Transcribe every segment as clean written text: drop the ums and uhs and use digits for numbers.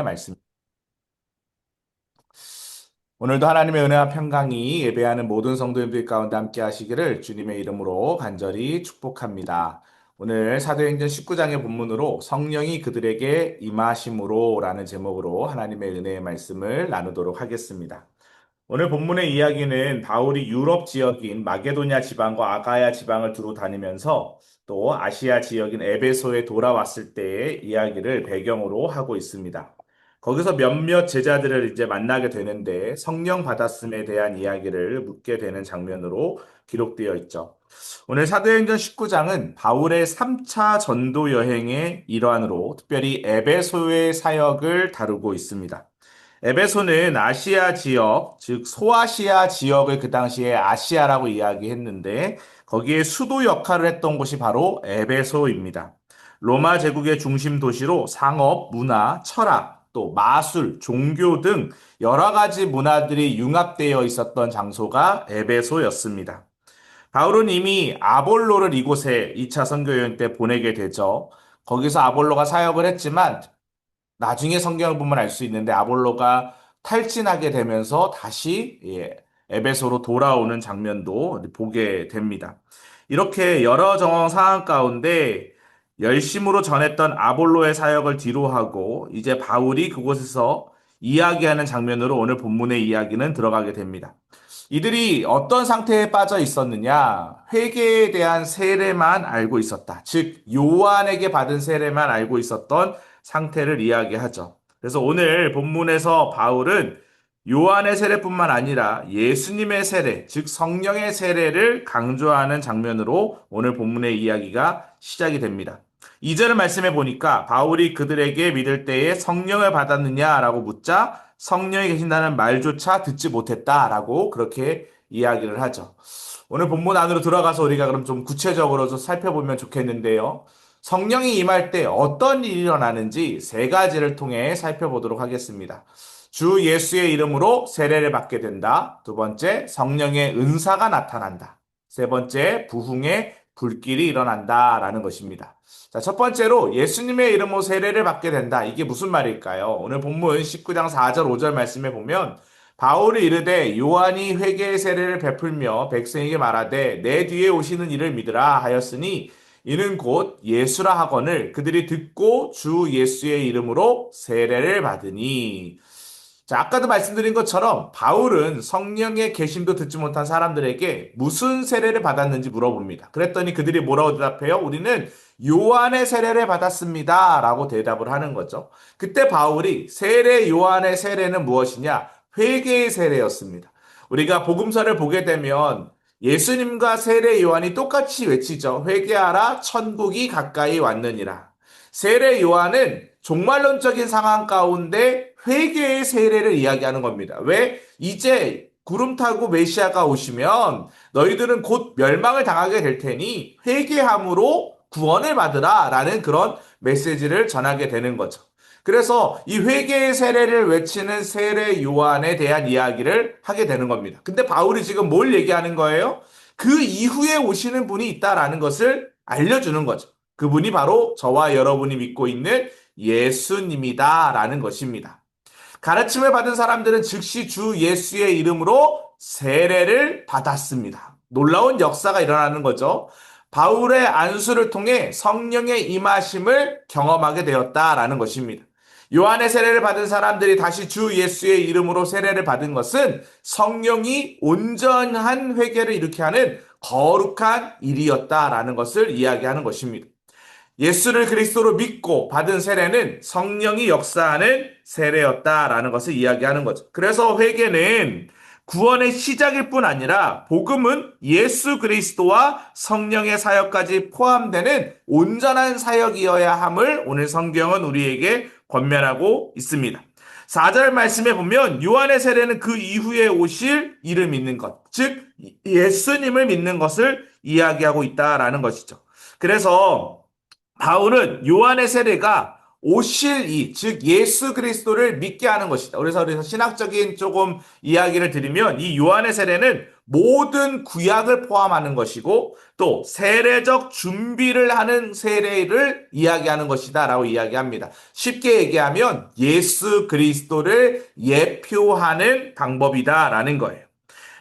말씀. 오늘도 하나님의 은혜와 평강이 예배하는 모든 성도님들 가운데 함께 하시기를 주님의 이름으로 간절히 축복합니다. 오늘 사도행전 19장의 본문으로 성령이 그들에게 임하심으로 라는 제목으로 하나님의 은혜의 말씀을 나누도록 하겠습니다. 오늘 본문의 이야기는 바울이 유럽 지역인 마게도냐 지방과 아가야 지방을 두루 다니면서 또 아시아 지역인 에베소에 돌아왔을 때의 이야기를 배경으로 하고 있습니다. 거기서 몇몇 제자들을 이제 만나게 되는데 성령 받았음에 대한 이야기를 묻게 되는 장면으로 기록되어 있죠. 오늘 사도행전 19장은 바울의 3차 전도 여행의 일환으로 특별히 에베소의 사역을 다루고 있습니다. 에베소는 아시아 지역, 즉 소아시아 지역을 그 당시에 아시아라고 이야기했는데 거기에 수도 역할을 했던 곳이 바로 에베소입니다. 로마 제국의 중심 도시로 상업, 문화, 철학, 또 마술, 종교 등 여러 가지 문화들이 융합되어 있었던 장소가 에베소였습니다. 바울은 이미 아볼로를 이곳에 2차 선교 여행 때 보내게 되죠. 거기서 아볼로가 사역을 했지만 나중에 성경을 보면 알 수 있는데 아볼로가 탈진하게 되면서 다시 에베소로 돌아오는 장면도 보게 됩니다. 이렇게 여러 정황 상황 가운데 열심으로 전했던 아볼로의 사역을 뒤로하고 이제 바울이 그곳에서 이야기하는 장면으로 오늘 본문의 이야기는 들어가게 됩니다. 이들이 어떤 상태에 빠져 있었느냐? 회개에 대한 세례만 알고 있었다. 즉, 요한에게 받은 세례만 알고 있었던 상태를 이야기하죠. 그래서 오늘 본문에서 바울은 요한의 세례뿐만 아니라 예수님의 세례, 즉 성령의 세례를 강조하는 장면으로 오늘 본문의 이야기가 시작이 됩니다. 2절 말씀해 보니까 바울이 그들에게 믿을 때에 성령을 받았느냐라고 묻자 성령이 계신다는 말조차 듣지 못했다라고 그렇게 이야기를 하죠. 오늘 본문 안으로 들어가서 우리가 그럼 좀 구체적으로 좀 살펴보면 좋겠는데요. 성령이 임할 때 어떤 일이 일어나는지 세 가지를 통해 살펴보도록 하겠습니다. 주 예수의 이름으로 세례를 받게 된다. 두 번째, 성령의 은사가 나타난다. 세 번째, 부흥의 불길이 일어난다라는 것입니다. 자, 첫 번째로 예수님의 이름으로 세례를 받게 된다. 이게 무슨 말일까요? 오늘 본문 19장 4절 5절 말씀에 보면 바울이 이르되 요한이 회개의 세례를 베풀며 백성에게 말하되 내 뒤에 오시는 이를 믿으라 하였으니 이는 곧 예수라 하거늘 그들이 듣고 주 예수의 이름으로 세례를 받으니. 자, 아까도 말씀드린 것처럼 바울은 성령의 계심도 듣지 못한 사람들에게 무슨 세례를 받았는지 물어봅니다. 그랬더니 그들이 뭐라고 대답해요? 우리는 요한의 세례를 받았습니다. 라고 대답을 하는 거죠. 그때 바울이 세례 요한의 세례는 무엇이냐? 회개의 세례였습니다. 우리가 복음서를 보게 되면 예수님과 세례 요한이 똑같이 외치죠. 회개하라 천국이 가까이 왔느니라. 세례 요한은 종말론적인 상황 가운데 회개의 세례를 이야기하는 겁니다. 왜? 이제 구름 타고 메시아가 오시면 너희들은 곧 멸망을 당하게 될 테니 회개함으로 구원을 받으라 라는 그런 메시지를 전하게 되는 거죠. 그래서 이 회개의 세례를 외치는 세례 요한에 대한 이야기를 하게 되는 겁니다. 근데 바울이 지금 뭘 얘기하는 거예요? 그 이후에 오시는 분이 있다라는 것을 알려주는 거죠. 그분이 바로 저와 여러분이 믿고 있는 예수님이다라는 것입니다. 가르침을 받은 사람들은 즉시 주 예수의 이름으로 세례를 받았습니다. 놀라운 역사가 일어나는 거죠. 바울의 안수를 통해 성령의 임하심을 경험하게 되었다라는 것입니다. 요한의 세례를 받은 사람들이 다시 주 예수의 이름으로 세례를 받은 것은 성령이 온전한 회개를 일으키게 하는 거룩한 일이었다라는 것을 이야기하는 것입니다. 예수를 그리스도로 믿고 받은 세례는 성령이 역사하는 세례였다라는 것을 이야기하는 거죠. 그래서 회개는 구원의 시작일 뿐 아니라 복음은 예수 그리스도와 성령의 사역까지 포함되는 온전한 사역이어야 함을 오늘 성경은 우리에게 권면하고 있습니다. 4절 말씀에 보면 요한의 세례는 그 이후에 오실 이를 믿는 것, 즉 예수님을 믿는 것을 이야기하고 있다라는 것이죠. 그래서 바울은 요한의 세례가 오실 이, 즉 예수 그리스도를 믿게 하는 것이다. 그래서 신학적인 조금 이야기를 드리면 이 요한의 세례는 모든 구약을 포함하는 것이고 또 세례적 준비를 하는 세례를 이야기하는 것이다라고 이야기합니다. 쉽게 얘기하면 예수 그리스도를 예표하는 방법이다라는 거예요.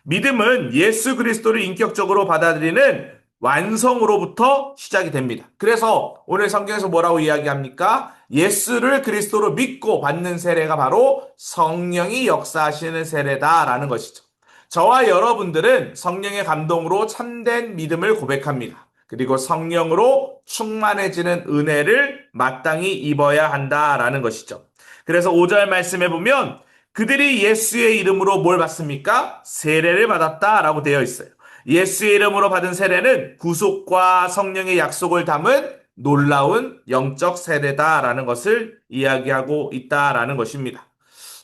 믿음은 예수 그리스도를 인격적으로 받아들이는 완성으로부터 시작이 됩니다. 그래서 오늘 성경에서 뭐라고 이야기합니까? 예수를 그리스도로 믿고 받는 세례가 바로 성령이 역사하시는 세례다라는 것이죠. 저와 여러분들은 성령의 감동으로 참된 믿음을 고백합니다. 그리고 성령으로 충만해지는 은혜를 마땅히 입어야 한다라는 것이죠. 그래서 5절 말씀해 보면 그들이 예수의 이름으로 뭘 받습니까? 세례를 받았다라고 되어 있어요. 예수의 이름으로 받은 세례는 구속과 성령의 약속을 담은 놀라운 영적 세례다라는 것을 이야기하고 있다라는 것입니다.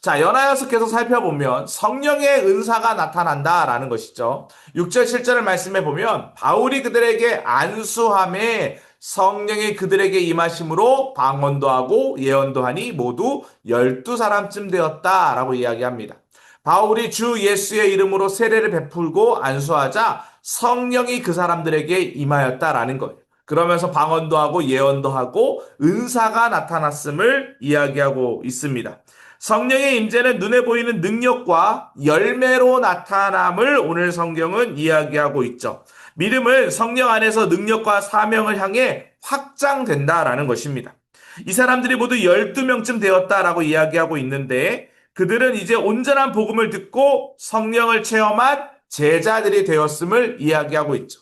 자, 연하여서 계속 살펴보면 성령의 은사가 나타난다라는 것이죠. 6절, 7절을 말씀해 보면 바울이 그들에게 안수함에 성령이 그들에게 임하심으로 방언도 하고 예언도 하니 모두 12사람쯤 되었다라고 이야기합니다. 바울이 주 예수의 이름으로 세례를 베풀고 안수하자 성령이 그 사람들에게 임하였다라는 거예요. 그러면서 방언도 하고 예언도 하고 은사가 나타났음을 이야기하고 있습니다. 성령의 임재는 눈에 보이는 능력과 열매로 나타남을 오늘 성경은 이야기하고 있죠. 믿음은 성령 안에서 능력과 사명을 향해 확장된다라는 것입니다. 이 사람들이 모두 12명쯤 되었다라고 이야기하고 있는데 그들은 이제 온전한 복음을 듣고 성령을 체험한 제자들이 되었음을 이야기하고 있죠.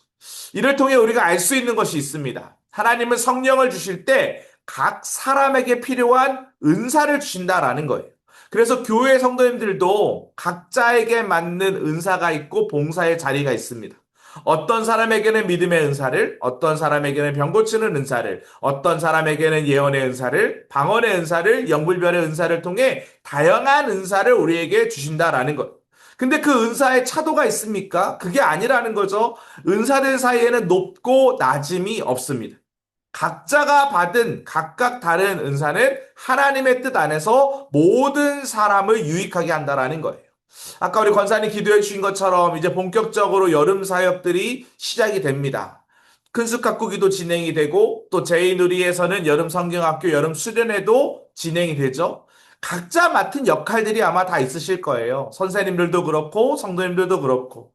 이를 통해 우리가 알 수 있는 것이 있습니다. 하나님은 성령을 주실 때 각 사람에게 필요한 은사를 주신다라는 거예요. 그래서 교회 성도님들도 각자에게 맞는 은사가 있고 봉사의 자리가 있습니다. 어떤 사람에게는 믿음의 은사를, 어떤 사람에게는 병 고치는 은사를, 어떤 사람에게는 예언의 은사를, 방언의 은사를, 영불별의 은사를 통해 다양한 은사를 우리에게 주신다라는 것. 근데 그 은사에 차도가 있습니까? 그게 아니라는 거죠. 은사들 사이에는 높고 낮음이 없습니다. 각자가 받은 각각 다른 은사는 하나님의 뜻 안에서 모든 사람을 유익하게 한다라는 거예요. 아까 우리 권사님 기도해 주신 것처럼 이제 본격적으로 여름 사역들이 시작이 됩니다. 큰숲 가꾸기도 진행이 되고 또 제2누리에서는 여름 성경학교 여름 수련회도 진행이 되죠. 각자 맡은 역할들이 아마 다 있으실 거예요. 선생님들도 그렇고 성도님들도 그렇고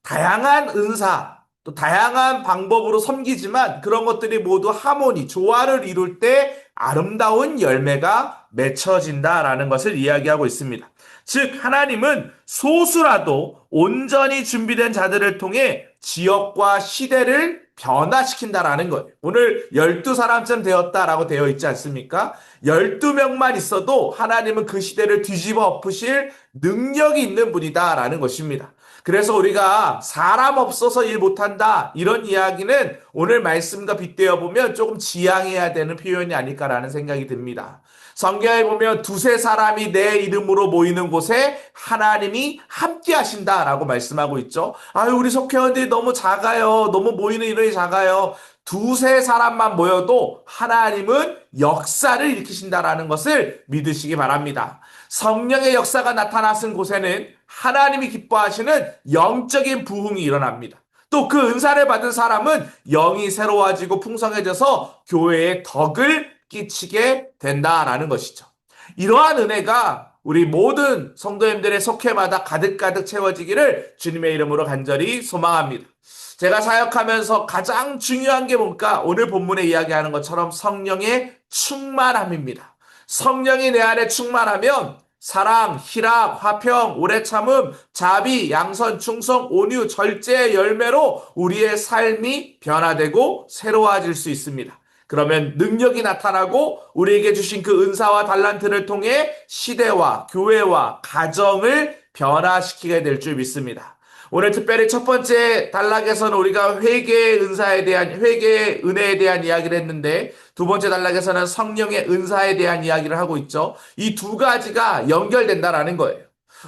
다양한 은사 또 다양한 방법으로 섬기지만 그런 것들이 모두 하모니, 조화를 이룰 때 아름다운 열매가 맺혀진다라는 것을 이야기하고 있습니다. 즉 하나님은 소수라도 온전히 준비된 자들을 통해 지역과 시대를 변화시킨다라는 거예요. 오늘 12사람쯤 되었다라고 되어 있지 않습니까? 12명만 있어도 하나님은 그 시대를 뒤집어 엎으실 능력이 있는 분이다라는 것입니다. 그래서 우리가 사람 없어서 일 못한다 이런 이야기는 오늘 말씀과 빗대어 보면 조금 지양해야 되는 표현이 아닐까라는 생각이 듭니다. 성경에 보면 두세 사람이 내 이름으로 모이는 곳에 하나님이 함께 하신다라고 말씀하고 있죠. 아유 우리 속회원들이 너무 작아요. 너무 모이는 인원이 작아요. 두세 사람만 모여도 하나님은 역사를 일으키신다라는 것을 믿으시기 바랍니다. 성령의 역사가 나타났은 곳에는 하나님이 기뻐하시는 영적인 부흥이 일어납니다. 또 그 은사를 받은 사람은 영이 새로워지고 풍성해져서 교회에 덕을 끼치게 된다라는 것이죠. 이러한 은혜가 우리 모든 성도님들의 속회마다 가득가득 채워지기를 주님의 이름으로 간절히 소망합니다. 제가 사역하면서 가장 중요한 게 뭔가 오늘 본문에 이야기하는 것처럼 성령의 충만함입니다. 성령이 내 안에 충만하면 사랑, 희락, 화평, 오래 참음, 자비, 양선, 충성, 온유, 절제의 열매로 우리의 삶이 변화되고 새로워질 수 있습니다. 그러면 능력이 나타나고 우리에게 주신 그 은사와 달란트를 통해 시대와 교회와 가정을 변화시키게 될 줄 믿습니다. 오늘 특별히 첫 번째 단락에서는 우리가 회개의 회개의 은혜에 대한 이야기를 했는데 두 번째 단락에서는 성령의 은사에 대한 이야기를 하고 있죠. 이 두 가지가 연결된다라는 거예요.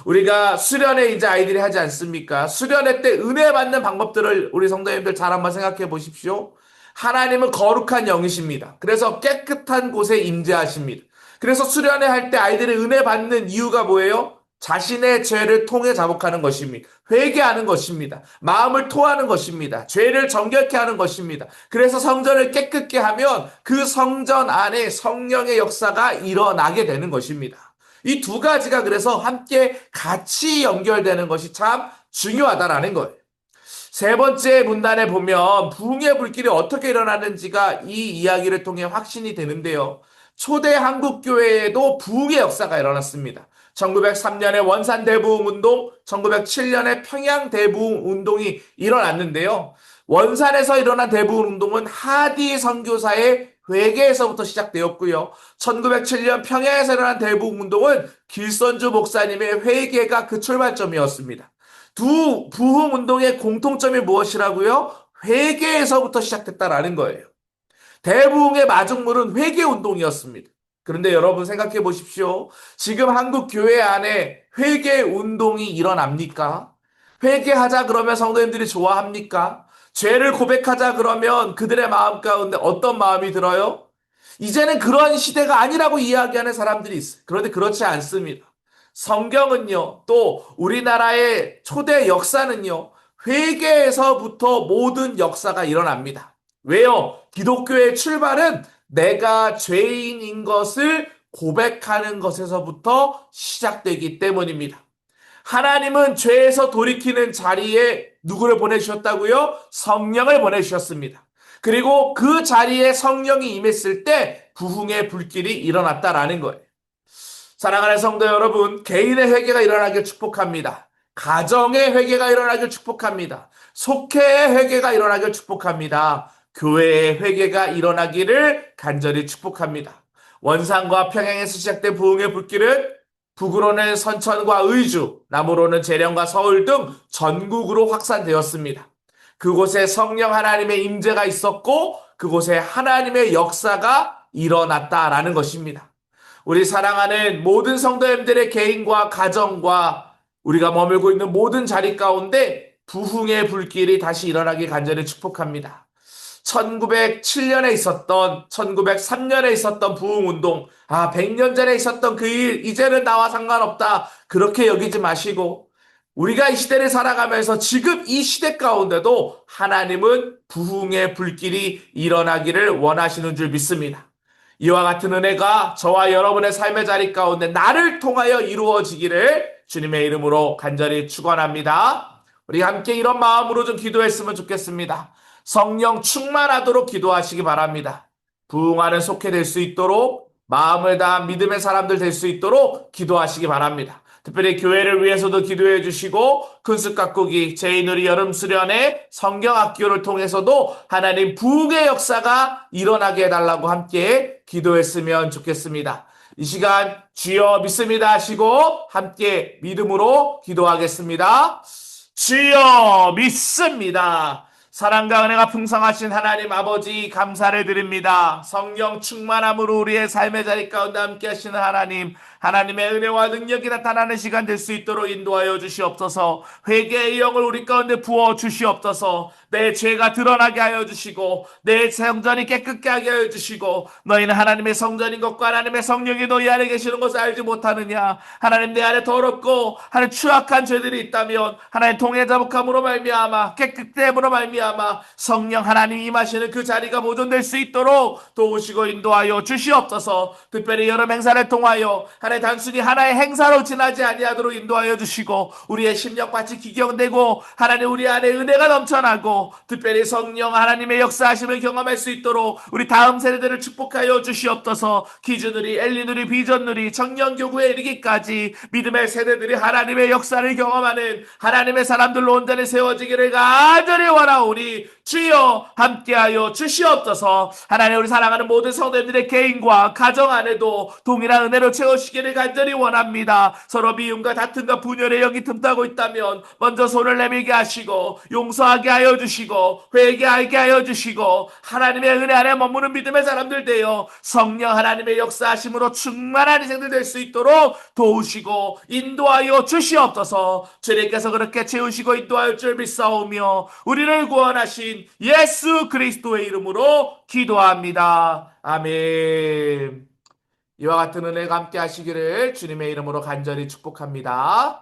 우리가 수련회 이제 아이들이 하지 않습니까? 수련회 때 은혜 받는 방법들을 우리 성도님들 잘 한번 생각해 보십시오. 하나님은 거룩한 영이십니다. 그래서 깨끗한 곳에 임재하십니다. 그래서 수련회 할 때 아이들이 은혜 받는 이유가 뭐예요? 자신의 죄를 통해 자복하는 것입니다. 회개하는 것입니다. 마음을 토하는 것입니다. 죄를 정결케 하는 것입니다. 그래서 성전을 깨끗게 하면 그 성전 안에 성령의 역사가 일어나게 되는 것입니다. 이 두 가지가 그래서 함께 같이 연결되는 것이 참 중요하다라는 거예요. 세 번째 문단에 보면 부흥의 불길이 어떻게 일어나는지가 이 이야기를 통해 확신이 되는데요. 초대 한국 교회에도 부흥의 역사가 일어났습니다. 1903년에 원산 대부흥 운동, 1907년에 평양 대부흥 운동이 일어났는데요. 원산에서 일어난 대부흥 운동은 하디 선교사의 회개에서부터 시작되었고요. 1907년 평양에서 일어난 대부흥 운동은 길선주 목사님의 회개가 그 출발점이었습니다. 두 부흥 운동의 공통점이 무엇이라고요? 회개에서부터 시작됐다라는 거예요. 대부흥의 마중물은 회개 운동이었습니다. 그런데 여러분 생각해 보십시오. 지금 한국 교회 안에 회개 운동이 일어납니까? 회개하자 그러면 성도님들이 좋아합니까? 죄를 고백하자 그러면 그들의 마음 가운데 어떤 마음이 들어요? 이제는 그런 시대가 아니라고 이야기하는 사람들이 있어요. 그런데 그렇지 않습니다. 성경은요, 또 우리나라의 초대 역사는요, 회개에서부터 모든 역사가 일어납니다. 왜요? 기독교의 출발은 내가 죄인인 것을 고백하는 것에서부터 시작되기 때문입니다. 하나님은 죄에서 돌이키는 자리에 누구를 보내주셨다고요? 성령을 보내주셨습니다. 그리고 그 자리에 성령이 임했을 때 부흥의 불길이 일어났다라는 거예요. 사랑하는 성도 여러분, 개인의 회개가 일어나길 축복합니다. 가정의 회개가 일어나길 축복합니다. 속회의 회개가 일어나길 축복합니다. 교회의 회개가 일어나기를 간절히 축복합니다. 원산과 평양에서 시작된 부흥의 불길은 북으로는 선천과 의주, 남으로는 재령과 서울 등 전국으로 확산되었습니다. 그곳에 성령 하나님의 임재가 있었고 그곳에 하나님의 역사가 일어났다라는 것입니다. 우리 사랑하는 모든 성도님들의 개인과 가정과 우리가 머물고 있는 모든 자리 가운데 부흥의 불길이 다시 일어나기 간절히 축복합니다. 1907년에 있었던 1903년에 있었던 부흥운동 100년 전에 있었던 그 일 이제는 나와 상관없다 그렇게 여기지 마시고 우리가 이 시대를 살아가면서 지금 이 시대 가운데도 하나님은 부흥의 불길이 일어나기를 원하시는 줄 믿습니다. 이와 같은 은혜가 저와 여러분의 삶의 자리 가운데 나를 통하여 이루어지기를 주님의 이름으로 간절히 축원합니다. 우리 함께 이런 마음으로 좀 기도했으면 좋겠습니다. 성령 충만하도록 기도하시기 바랍니다. 부흥하는 속해 될 수 있도록 마음을 다한 믿음의 사람들 될 수 있도록 기도하시기 바랍니다. 특별히 교회를 위해서도 기도해 주시고 큰숲 가꾸기 제2누리 여름 수련회 성경학교를 통해서도 하나님 부흥의 역사가 일어나게 해달라고 함께 기도했으면 좋겠습니다. 이 시간 주여 믿습니다 하시고 함께 믿음으로 기도하겠습니다. 주여 믿습니다. 사랑과 은혜가 풍성하신 하나님 아버지 감사를 드립니다. 성령 충만함으로 우리의 삶의 자리 가운데 함께 하시는 하나님, 하나님의 은혜와 능력이 나타나는 시간 될 수 있도록 인도하여 주시옵소서. 회개의 영을 우리 가운데 부어 주시옵소서. 내 죄가 드러나게 하여 주시고 내 성전이 깨끗게 하게 하여 주시고 너희는 하나님의 성전인 것과 하나님의 성령이 너희 안에 계시는 것을 알지 못하느냐. 하나님 내 안에 더럽고 하나님 추악한 죄들이 있다면 하나님 통해자복함으로 말미암아 깨끗됨으로 말미암아 성령 하나님 임하시는 그 자리가 보존될 수 있도록 도우시고 인도하여 주시옵소서. 특별히 여름 행사를 통하여 하나님 단순히 하나의 행사로 지나지 아니하도록 인도하여 주시고 우리의 심령밭이 기경되고 하나님 우리 안에 은혜가 넘쳐나고 특별히 성령 하나님의 역사하심을 경험할 수 있도록 우리 다음 세대들을 축복하여 주시옵소서. 기준누리, 엘리누리, 비전누리, 청년교구에 이르기까지 믿음의 세대들이 하나님의 역사를 경험하는 하나님의 사람들로 온전히 세워지기를 간절히 원하오니 주여 함께하여 주시옵소서. 하나님 우리 사랑하는 모든 성도님들의 개인과 가정 안에도 동일한 은혜로 채우시기를 간절히 원합니다. 서로 미움과 다툼과 분열의 영이 틈타고 있다면 먼저 손을 내밀게 하시고 용서하게 하여 주시고 회개하게 하여 주시고 하나님의 은혜 안에 머무는 믿음의 사람들 되어 성령 하나님의 역사하심으로 충만한 인생들 될 수 있도록 도우시고 인도하여 주시옵소서. 주님께서 그렇게 채우시고 인도할 줄 믿사오며 우리를 구원하신 예수 그리스도의 이름으로 기도합니다. 아멘. 이와 같은 은혜가 함께 하시기를 주님의 이름으로 간절히 축복합니다.